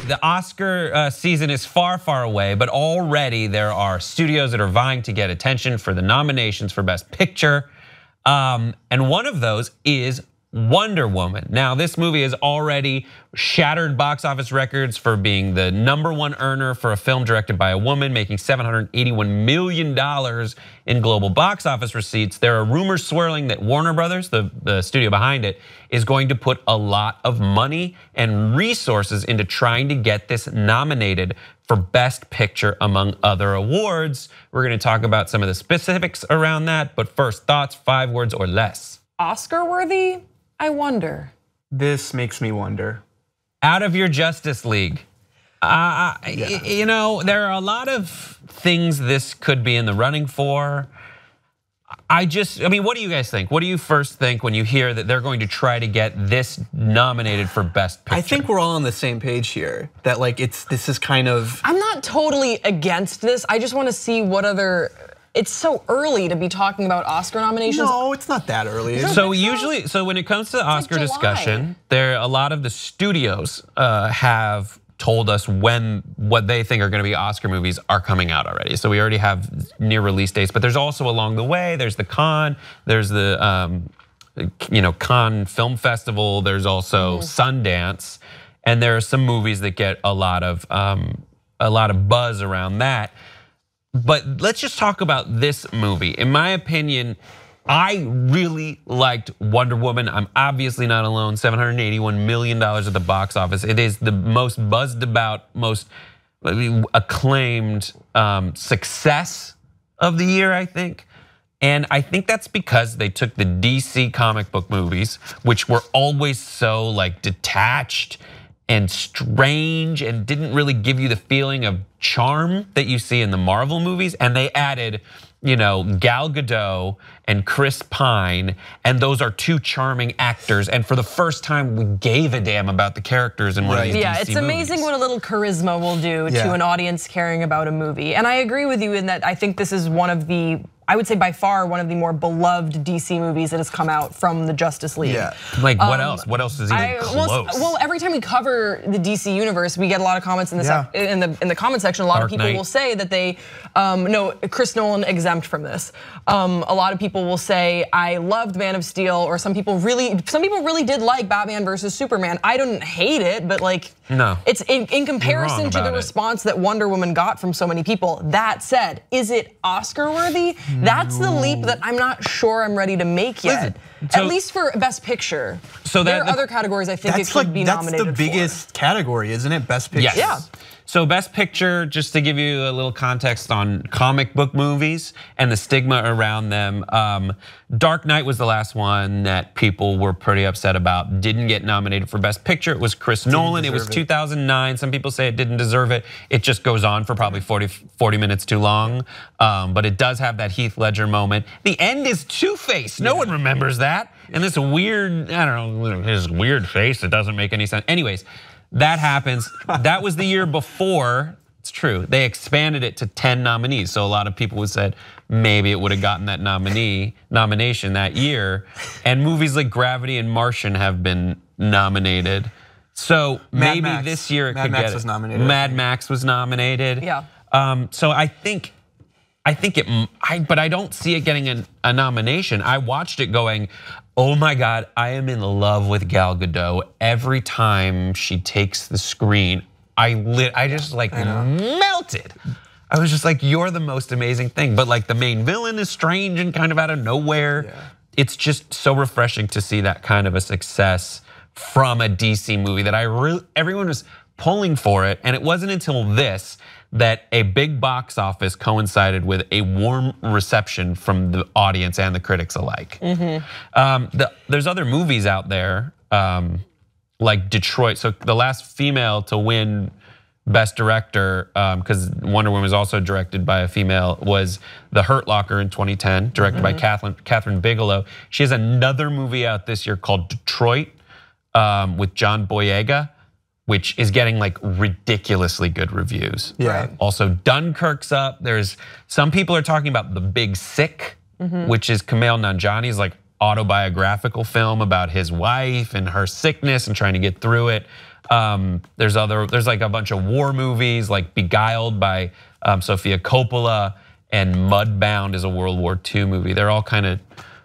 the Oscar season is far, far away, but already there are studios that are vying to get attention for the nominations for Best Picture. And one of those is Wonder Woman. Now, this movie has already shattered box office records for being the #1 earner for a film directed by a woman, making $781 million in global box office receipts. There are rumors swirling that Warner Brothers, the studio behind it, is going to put a lot of money and resources into trying to get this nominated for Best Picture, among other awards. We're gonna talk about some of the specifics around that, but first, thoughts, 5 words or less. Oscar worthy? I wonder. This makes me wonder. Out of your Justice League. You know, there are a lot of things this could be in the running for. I mean, what do you guys think? What do you first think when you hear that they're going to try to get this nominated for Best Picture? I think we're all on the same page here. That like this is kind of. I'm not totally against this. I just want to see what other. It's so early to be talking about Oscar nominations. No, it's not that early. So usually, so when it comes to Oscar discussion, a lot of the studios have told us what they think are going to be Oscar movies are coming out already. So we already have near release dates, but there's also along the way, there's the Cannes, there's the Cannes Film Festival, there's also Sundance, and there are some movies that get a lot of buzz around that. But let's just talk about this movie. In my opinion, I really liked Wonder Woman. I'm obviously not alone. $781 million at the box office. It is the most buzzed about, most acclaimed success of the year, I think. And I think that's because they took the DC comic book movies, which were always so like detached and strange and didn't really give you the feeling of charm that you see in the Marvel movies, and they added, Gal Gadot and Chris Pine, and those are 2 charming actors, and for the first time we gave a damn about the characters in one of these DC Yeah, it's amazing what a little charisma will do to an audience caring about a movie. And I agree with you in that I think this is one of the, I would say by far one of the more beloved DC movies that has come out from the Justice League. Yeah. Like what else? What else is even close? Well, every time we cover the DC universe, we get a lot of comments in the comment section. A lot of people will say that they no, Chris Nolan exempt from this. A lot of people will say I loved Man of Steel, or some people really did like Batman versus Superman. I didn't hate it, but like no, it's in comparison to the response that Wonder Woman got from so many people. That said, is it Oscar worthy? That's the leap that I'm not sure I'm ready to make yet. Listen, at least for Best Picture. So there are other categories I think it could be nominated for. That's the biggest category, isn't it? Best Picture. Yes. Yeah. So Best Picture, just to give you a little context on comic book movies and the stigma around them, Dark Knight was the last one that people were pretty upset about. Didn't get nominated for Best Picture. It was Chris Nolan. It was 2009. Some people say it didn't deserve it. It just goes on for probably 40 minutes too long. But it does have that Heath Ledger moment. The end is Two-Face. No one remembers that. And this weird, I don't know, his weird face, it doesn't make any sense. Anyways, that happens. That was the year before, it's true, they expanded it to 10 nominees. So a lot of people would said maybe it would have gotten that nomination that year. And movies like Gravity and Martian have been nominated. So maybe this year it could get it. Mad Max was nominated. Mad Max was nominated. Yeah. So I think but I don't see it getting a nomination. I watched it going, oh my God, I am in love with Gal Gadot. Every time she takes the screen, I just like melted. I was just like, you're the most amazing thing. But like the main villain is strange and kind of out of nowhere. Yeah. It's just so refreshing to see that kind of a success from a DC movie that everyone was pulling for it. And it wasn't until this that a big box office coincided with a warm reception from the audience and the critics alike. There's other movies out there like Detroit. So the last female to win Best Director, because Wonder Woman was also directed by a female, was The Hurt Locker in 2010, directed by Catherine Bigelow. She has another movie out this year called Detroit with John Boyega, which is getting like ridiculously good reviews. Yeah. Also, Dunkirk's up. There's some people are talking about The Big Sick, which is Kumail Nanjiani's like autobiographical film about his wife and her sickness and trying to get through it. There's like a bunch of war movies, like Beguiled by Sofia Coppola, and Mudbound is a World War II movie. They're all kind of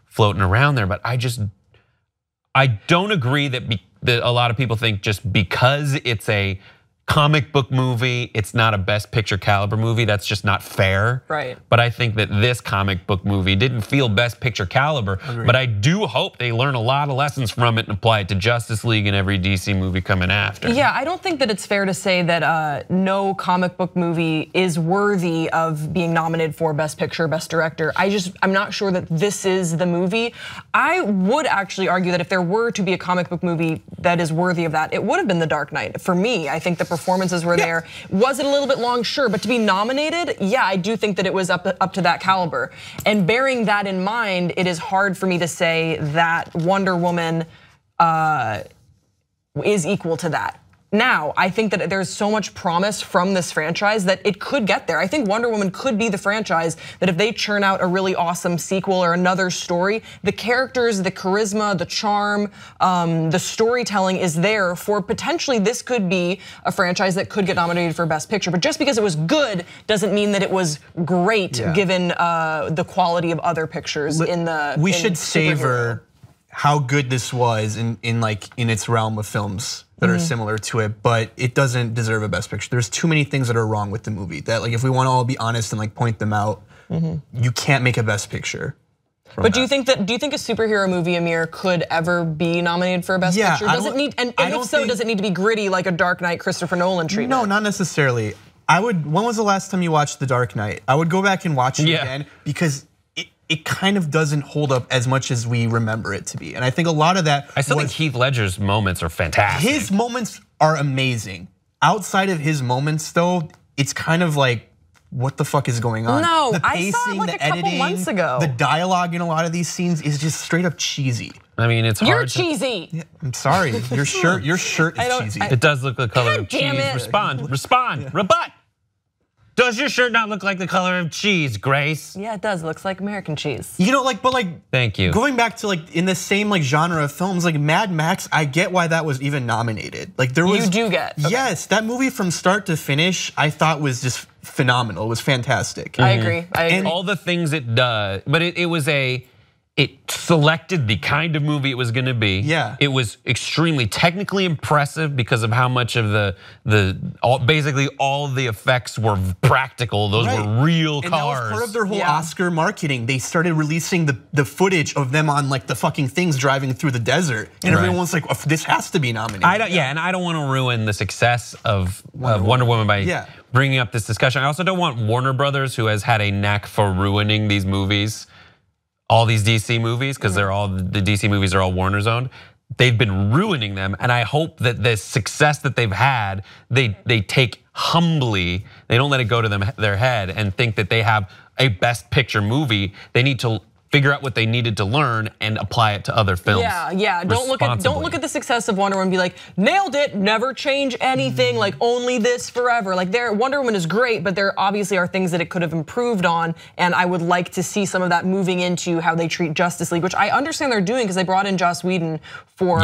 floating around there, but I don't agree that a lot of people think just because it's a comic book movie, it's not a Best Picture caliber movie. That's just not fair. Right. But I think that this comic book movie didn't feel Best Picture caliber. Agreed. But I do hope they learn a lot of lessons from it and apply it to Justice League and every DC movie coming after. Yeah, I don't think that it's fair to say that no comic book movie is worthy of being nominated for Best Picture, Best Director. I'm not sure that this is the movie. I would actually argue that if there were to be a comic book movie that is worthy of that, it would have been The Dark Knight. For me, I think the performances were there. Was it a little bit long? Sure, but to be nominated, yeah, I do think that it was up to that caliber. And bearing that in mind, it is hard for me to say that Wonder Woman is equal to that. Now, I think that there's so much promise from this franchise that it could get there. I think Wonder Woman could be the franchise that if they churn out a really awesome sequel or another story, the characters, the charisma, the charm, the storytelling is there for potentially this could be a franchise that could get nominated for Best Picture. But just because it was good doesn't mean that it was great given the quality of other pictures in the We should savor how good this was in its realm of films that are similar to it, but it doesn't deserve a Best Picture. There's too many things that are wrong with the movie that, like, if we want to all be honest and like point them out, you can't make a Best Picture. But do you think a superhero movie, Amir, could ever be nominated for a Best Picture? Does it need, and if so, does it need to be gritty like a Dark Knight, Christopher Nolan treatment? No, not necessarily. When was the last time you watched The Dark Knight? I would go back and watch it again because it kind of doesn't hold up as much as we remember it to be. And I think a lot of that I still think Heath Ledger's moments are fantastic. His moments are amazing. Outside of his moments though, it's kind of like, what the fuck is going on? No, the I saw it like a couple months ago. The dialogue in a lot of these scenes is just straight up cheesy. I mean, it's hard. You're cheesy. Yeah, I'm sorry, your shirt is cheesy. It does look the color of cheese. It. Respond, rebut. Does your shirt not look like the color of cheese, Grace? Yeah, it does. It looks like American cheese. You know, but thank you. Going back to in the same genre of films, like Mad Max, I get why that was even nominated. Like there was. You do get. Okay. Yes, that movie from start to finish, I thought was just phenomenal. It was fantastic. I agree. And all the things it does, but it selected the kind of movie it was going to be. Yeah. It was extremely technically impressive because of how much of basically all of the effects were practical. Those were real cars. And that was part of their whole Oscar marketing. They started releasing the footage of them on like the fucking things driving through the desert. And everyone was like, oh, this has to be nominated. And I don't want to ruin the success of Wonder Woman by bringing up this discussion. I also don't want Warner Brothers, who has had a knack for ruining these movies, all these DC movies, because the DC movies are all Warner's owned. They've been ruining them, and I hope that the success that they've had, they take humbly. They don't let it go to their head and think that they have a Best Picture movie. They need to figure out what they needed to learn and apply it to other films. Yeah. Don't look at the success of Wonder Woman and be like, nailed it, never change anything, like only this forever. Like Wonder Woman is great, but there obviously are things that it could have improved on, and I would like to see some of that moving into how they treat Justice League, which I understand they're doing because they brought in Joss Whedon for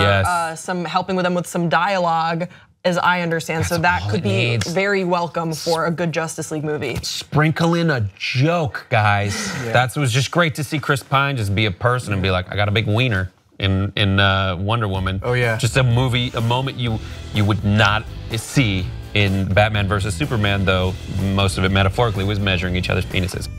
some helping with them with some dialogue, as I understand. So that could be very welcome for a good Justice League movie. Sprinkle in a joke, guys. That was just great to see Chris Pine just be a person and be like, I got a big wiener in Wonder Woman. Oh yeah. Just a moment you would not see in Batman versus Superman, though most of it metaphorically was measuring each other's penises.